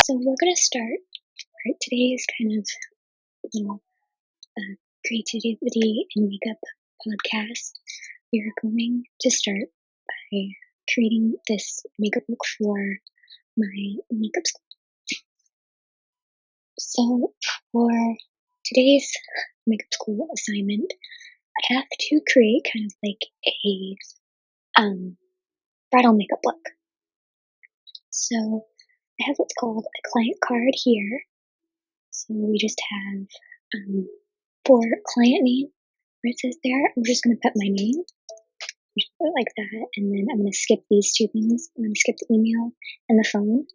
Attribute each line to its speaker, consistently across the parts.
Speaker 1: So we're gonna start. Today's kind of creativity and makeup podcast. We are going to start by creating this makeup look for my makeup school. So for today's makeup school assignment, I have to create kind of like a bridal makeup look. So I have what's called a client card here. So we just have for client name, where it says there, I'm just going to put my name, just put it like that, and then I'm going to skip these two things. I'm going to skip the email and the phone,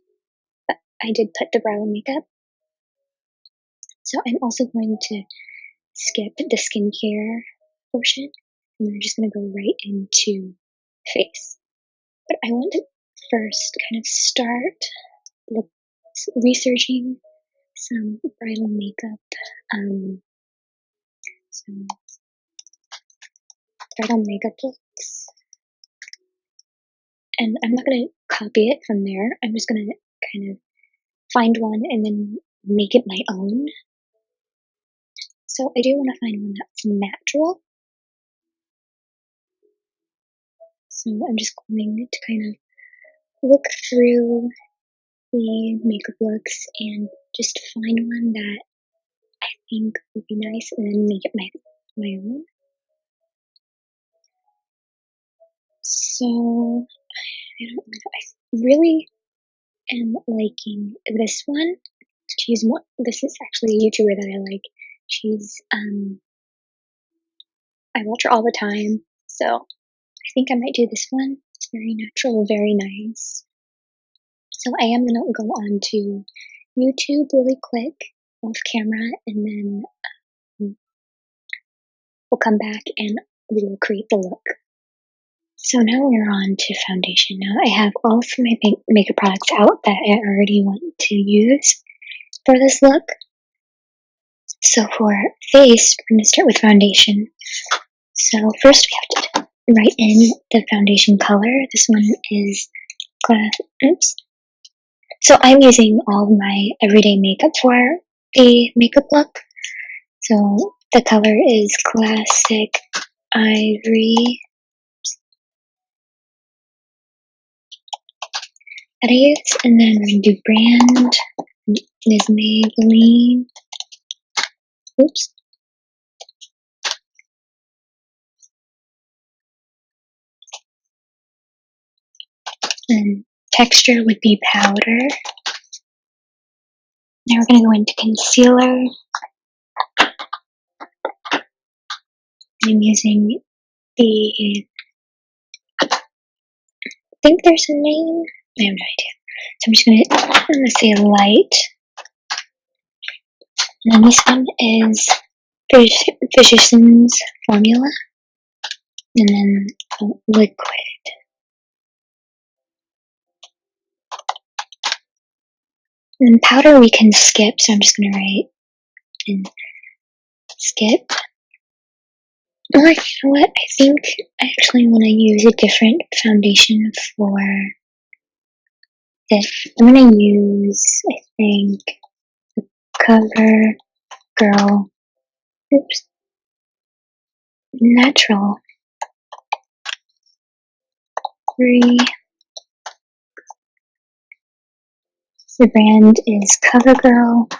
Speaker 1: but I did put the bridal makeup. So I'm also going to skip the skincare portion, and I'm just going to go right into face. But I want to first kind of start researching some bridal makeup, some bridal makeup looks, and I'm not going to copy it from there. I'm just going to kind of find one and then make it my own. So I do want to find one that's natural. So I'm just going to kind of look through the makeup looks and just find one that I think would be nice and then make it my own. So I really am liking this one. This is actually a YouTuber that I like. She's I watch her all the time, so I think I might do this one. It's very natural, very nice. So I am gonna go on to YouTube really quick off camera, and then we'll come back and we will create the look. So now we're on to foundation. Now I have all of my makeup products out that I already want to use for this look. So for face, we're going to start with foundation. So first we have to write in the foundation color. This one is So I'm using all of my everyday makeup for the makeup look. So the color is Classic Ivory. That I use, and then we're going to do brand is Maybelline. Oops. And texture would be powder. Now we're going to go into concealer. I'm using I think there's a name. I have no idea. So I'm just going to say light. And then this one is Physician's Formula. And then liquid. And powder we can skip, so I'm just going to write and skip. Or you know what? I think I actually want to use a different foundation for this. I'm going to use, I think, the Cover Girl. Oops. Natural. The brand is CoverGirl.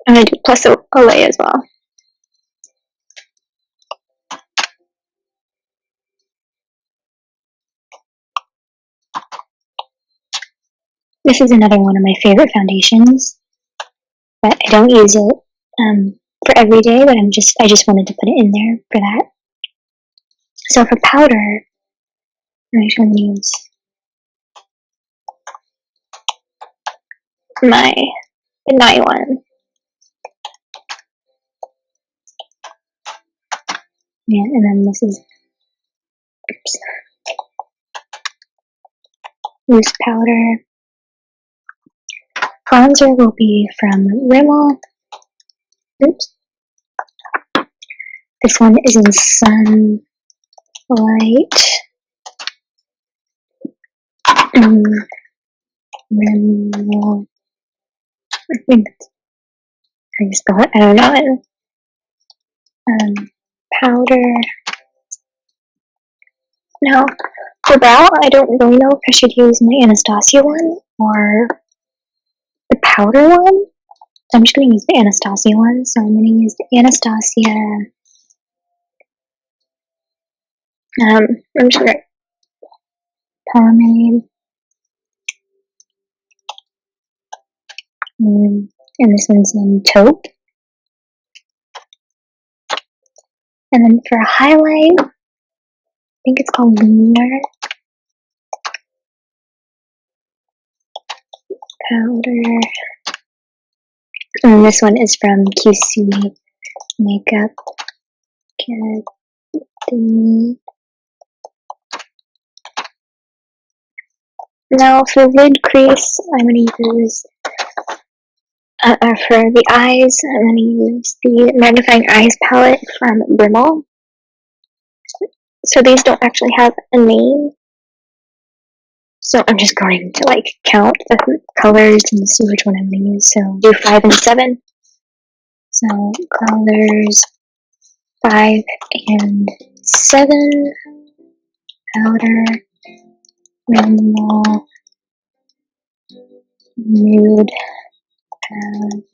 Speaker 1: I'm going to do plus Olay as well. This is another one of my favorite foundations, but I don't use it for every day, but I just wanted to put it in there for that. So for powder, I'm actually going to use the night one. Yeah, and then this is loose powder. Bronzer will be from Rimmel. Oops. This one is in Sunlight. Rimmel. I think that's how you spell it. I don't know. Powder. Now, for brow, I don't really know if I should use my Anastasia one or the powder one. So I'm just going to use the Anastasia one. So I'm going to use the Anastasia. I'm just going to pomade. And this one's in taupe. And then for a highlight, I think it's called Lunar Powder. And this one is from QC Makeup Academy. Now for lid crease, I'm going to use, for the eyes, I'm going to use the Magnifying Eyes palette from Rimmel. So these don't actually have a name. So I'm just going to like count the colors and see which one I'm going to use. So do 5 and 7. So colors 5 and 7. Powder, Rimmel, nude palette.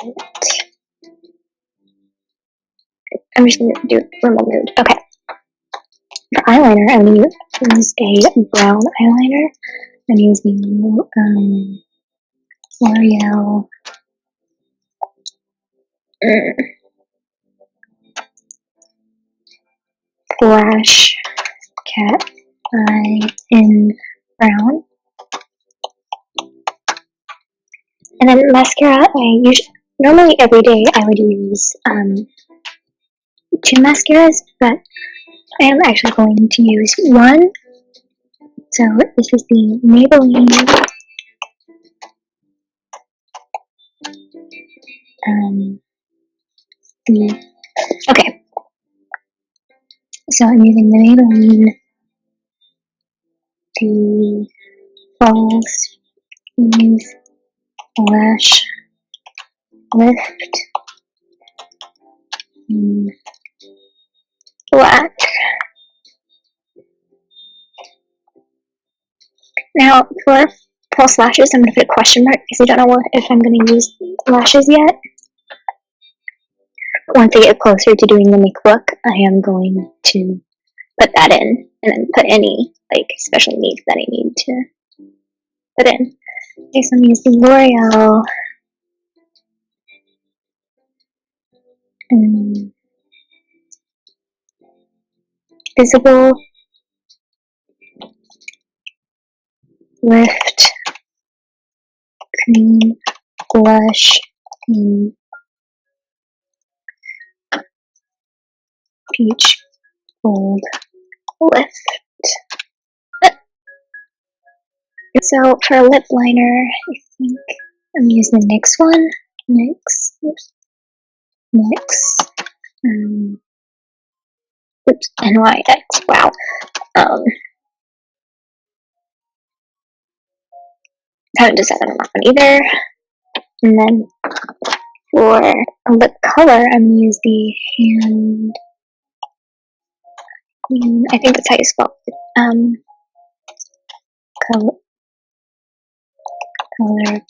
Speaker 1: I'm just going to do Rimmel nude. Okay. For eyeliner, I'm going to use a brown eyeliner. I'm using L'Oreal Flash Cat Eye in brown. And then mascara, normally every day I would use 2 mascaras, but I am actually going to use 1. So this is the Maybelline okay. So I'm using the Maybelline the False Smooth Lash Lift Black. Now for false lashes, I'm going to put a question mark because I don't know if I'm going to use lashes yet. But once I get closer to doing the makeup look, I am going to put that in and then put any like special needs that I need to put in. Okay, so I'm using L'Oreal Visible Lift Cream Blush in Peach Gold Lift. So for a lip liner, I think I'm using the NYX one. NYX. Oops, NYX. Wow. Haven't decided on that one either. And then for a lip color, I'm gonna use the I think that's how you spell it. Color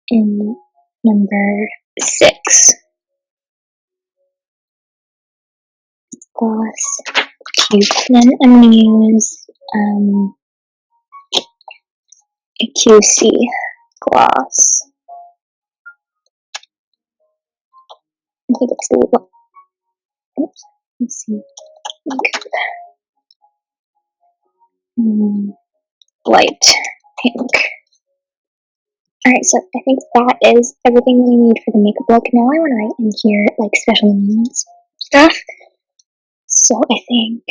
Speaker 1: in number 6. Gloss. Cute. Then I'm gonna use a QC gloss. I think it's the oops, let's see. Light pink. Alright, so I think that is everything we need for the makeup look. Now I want to write in here like special needs stuff. So I think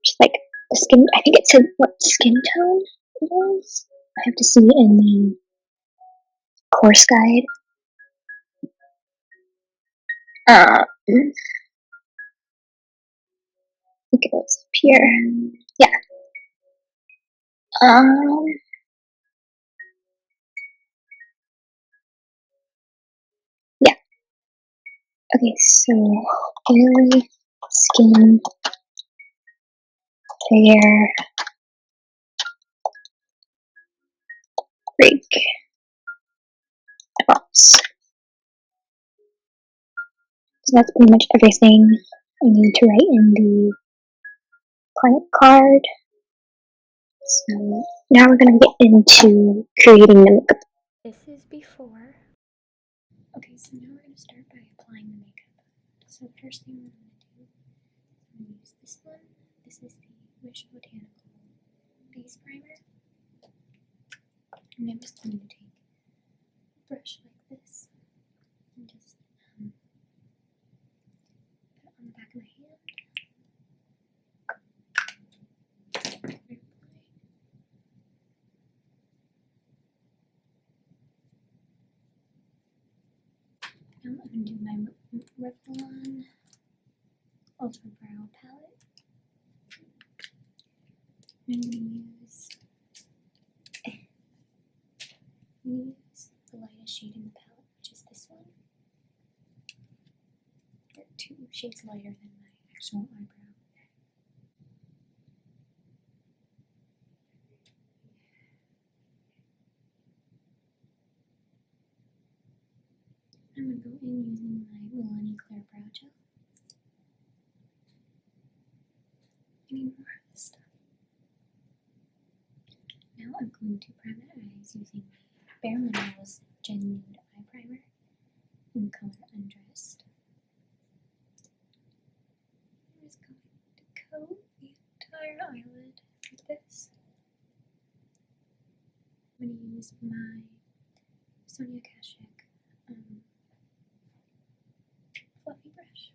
Speaker 1: just like the skin, I think it said what skin tone it was. I have to see it in the course guide. I think it was up here. Yeah. Um, yeah. Okay, so oily skin, fair, break, box. So that's pretty much everything I need to write in the client card. So now we're gonna get into creating the makeup. This is before. Okay, so now we're gonna start by applying the makeup. So the first thing we're gonna do is I'm gonna use this one. This is the Wish Botanical Base Primer. And I'm just going to take a brush like this and just put it on the back of my hand. Now I'm going to do my Revlon Ultra Brow Palette. And I'm going to use the lightest shade in the palette, which is this one. They're 2 shades lighter than my actual eyebrow. I'm going to go in using my Milani Clear Brow Gel. I need more of this stuff. Now I'm going to prime my eyes using Bare Minerals Gen Nude Eye Primer in the color Undressed. I'm just going to coat the entire eyelid with this. I'm going to use my Sonia Kashuk fluffy brush.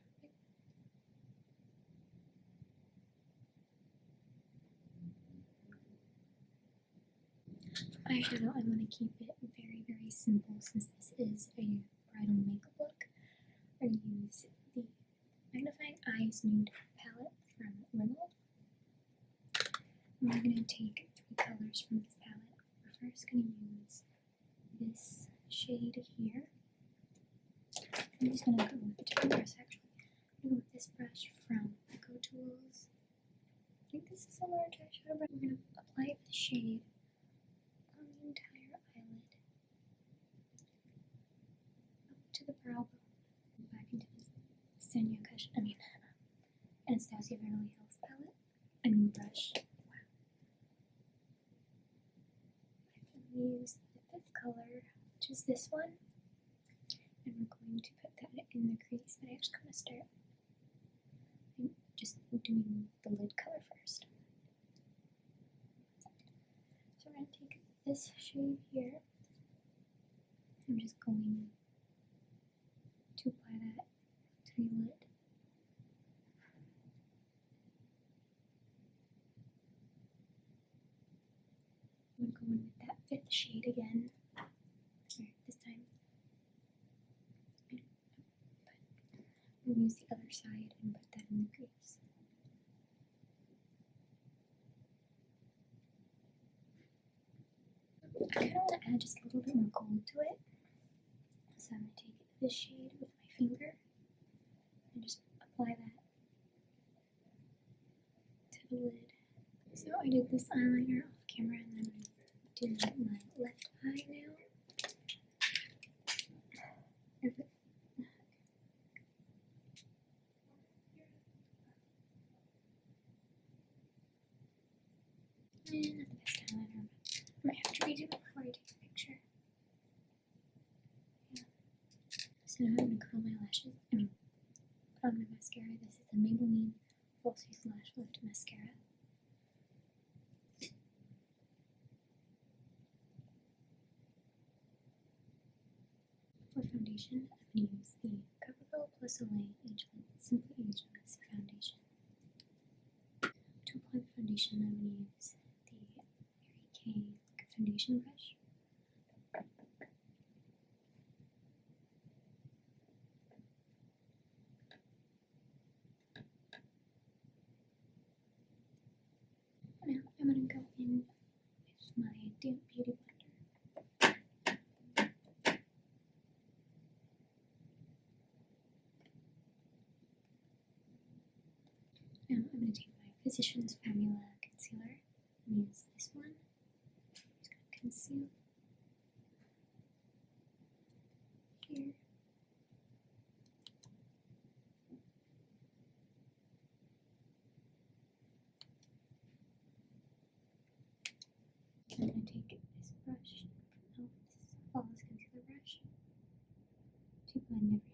Speaker 1: For eyeshadow, I'm going to keep it very, very simple since this is a bridal makeup look. I'm going to use the Magnifying Eyes Nude palette from Rimmel. I'm going to take 3 colors from this palette. We're first going to use this shade here. I'm just going to go with a different brush actually. I'm going to go with this brush from Eco Tools. I think this is a large eyeshadow brush. We're going to apply the shade on the entire eyelid, up to the brow bone, back into this Anastasia Beverly Hills palette. Brush. Wow. I'm going to use the 5th color, which is this one, and we're going to put that in the crease, but I actually want to start just doing the lid color first. So we're going to take this shade here. I'm just going to apply that to the lid. I'm going to go in with that 5th shade again. Here, this time. I'm going to use the other side and put that in the crease. I kind of want to add just a little bit more gold to it. So I'm going to take this shade with my finger and just apply that to the lid. So I did this eyeliner off camera and then I'm doing my left eye now. And at the best eyeliner I might have to redo it before I take a picture. Yeah. So now I'm going to curl my lashes. Put on my mascara. This is the Maybelline Falsies Lash Lift Mascara. For foundation, I'm going to use the CoverGirl Plus Soleil Simply Ageless Foundation. To apply the foundation, I'm going to use the Mary Kay foundation brush. Now I'm going to go in
Speaker 2: I'm going to take my Physicians Formula concealer and use this one. Just going to conceal here. I'm going to take this brush, this flawless concealer brush, to blend everything.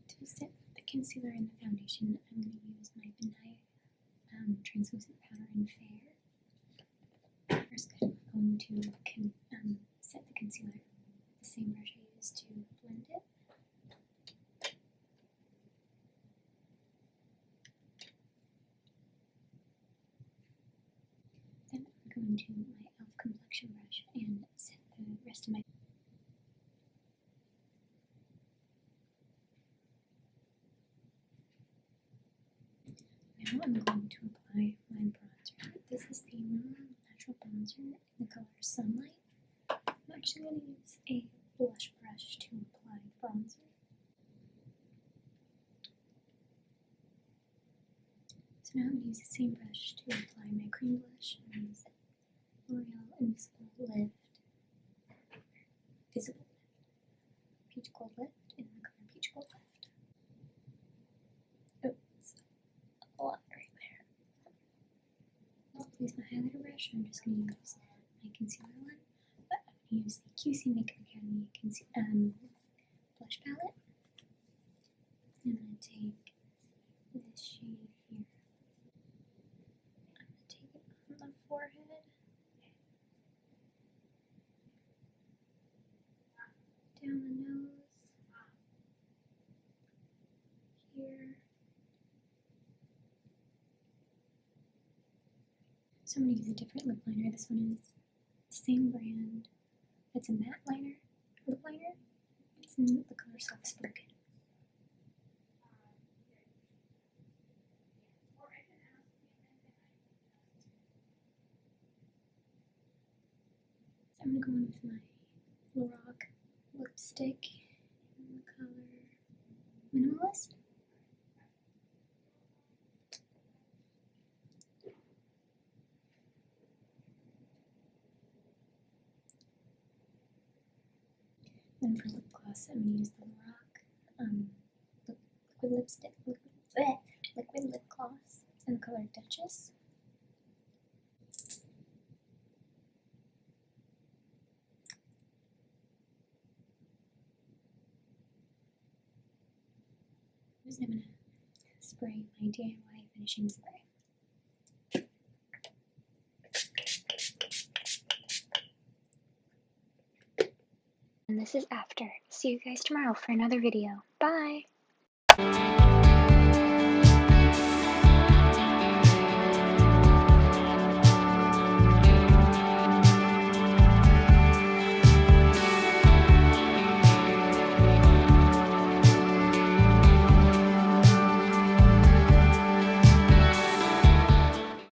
Speaker 2: To set the concealer and the foundation, I'm going to use my Benai translucent powder in Fair. First, I'm going to set the concealer with the same brush I used to blend it. Then I'm going to my e.l.f. complexion brush and set the rest of my. Now I'm going to apply my bronzer. This is the Rimmel Natural Bronzer in the color Sunlight. I'm actually going to use a blush brush to apply bronzer. So now I'm going to use the same brush to apply my cream blush. I'm going to use L'Oreal Visible Lift, Peach Gold Lift in the color Peach Gold Lift. Oh, it's a lot right there. I'll use my highlighter brush. I'm just going to use my concealer one, but I'm going to use the QC Makeup Academy blush palette. I'm going to take this shade here. I'm going to take it on the forehead. Down the nose. Here. So I'm going to use a different lip liner. This one is the same brand. It's a matte lip liner. It's in the color Soft Spoken. So I'm going to go in with my Lorac lipstick in the color Minimalist. Then for lip gloss, I'm going to use the Lorac liquid lip gloss in the color Duchess. I'm going to spray my DIY finishing spray.
Speaker 1: And this is after. See you guys tomorrow for another video. Bye!